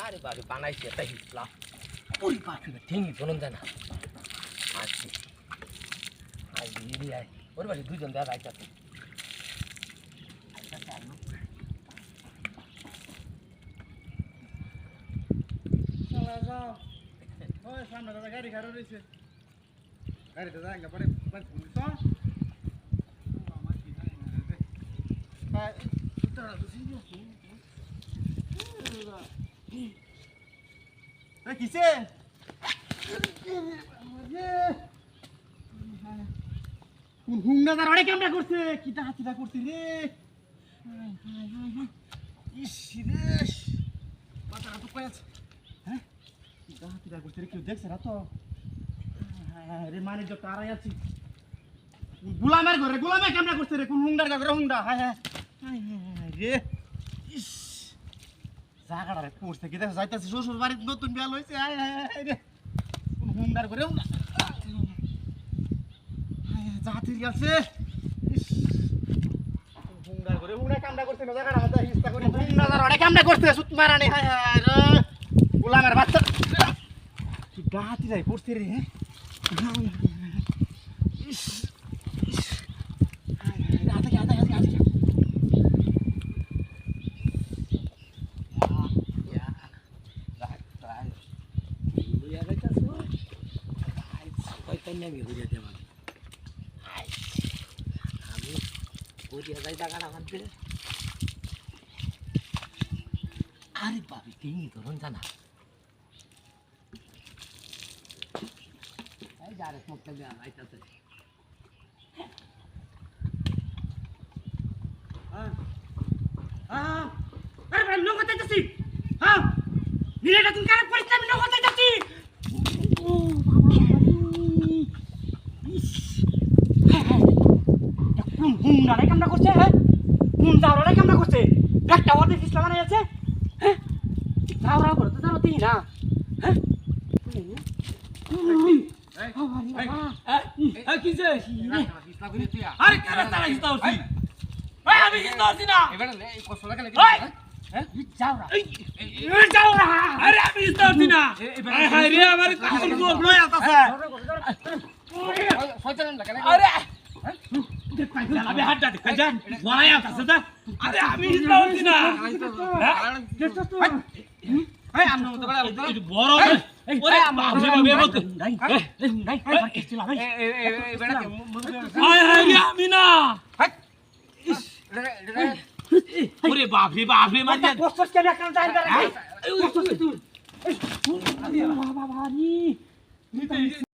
আরে বাবা বানাইছে একটা হিসলা ওই পাখি ঠেঙ্গি বলুন জানা আচ্ছা আই দিদি আই ওর বাড়ি দুইজন দেখা যাইতাছে চলা যাও ওই সামনে দাদা গাড়ি খারাপ রয়েছে গাড়িতে যাই না পরে পুলিশ কিসে হুংনাদার অনেক কামটা করছে কিটা হাতিটা করছে রে ইস রে মাথাটা তো কয়েছে হ্যাঁ কিটা হাতিটা করছে রে কেউ দেখছে না তো রে মানে যত আড়াই আছি গোলামের ঘরে গোলামের কামটা করছে রে কোন হুংদার ঘরে হুংদা হায় হায় হায় হায় রে ইস জায়গাটা রে পড়ছে কি দেখো যাইতেছে শ্বশুর বাড়ির নতুন বিয়াল হয়েছে হায় হায় হায় রে কোন হুংদার ঘরে হুংদা জাতির গেছে হুংদার ঘরে হুংদা কামটা করছে না জায়গাটা হাতে হিস্তা করে হুংদার অনেক কামটা করছে সুত মারানি হায় হায় রে গোলামের বাচ্চা কি ডাহাতি যাই পড়ছে রে ইস আমি ঘুরিয়ে দেব আমি ঘুরিয়ে যাই টাকাটা মানতে আরে বাবি তিন ধরুন জানা এই যারে মুখটা দেওয়া আইতাছে আরে লোক যাচ্ছি হ্যাঁ নিলেটা তুমি কারে পরিস্থিতি আমি লোক যাচ্ছি ও কোন হুংনা রে কামটা করছে হ্যাঁ কোন জাওরা কামটা করছে একটা ওদের ইসলাম মানে আছে হ্যাঁ জাওরা করে তো জানো তিন না হ্যাঁ এই কিছে ইসলাম করে তুই আরে কারে তারা ইসলাম হইছি এই আমি ইসলাম হইছি না এবারে এই কষ্ট লাগে হ্যাঁ জাওরা এই জাওরা আরে আমি ইসলাম হইছি না এই হায় রে আমার কসম জোর লই আতাছে শয়তান লাগে আরে আমি হাতটা দেখে যা ওয়াই আতাছে দা আরে আমি ইসলাম হইছি না এই আমরা মত করে বড় ওরে বাপরে বাপরে মত নাই নাই কিছিল ভাই এই বেটা হায় হায় রে আমি না ওরে বাপরে বাপরে মার দে কষ্ট কেন কাম টাইম করে কষ্ট তুই বাবা বাবা নি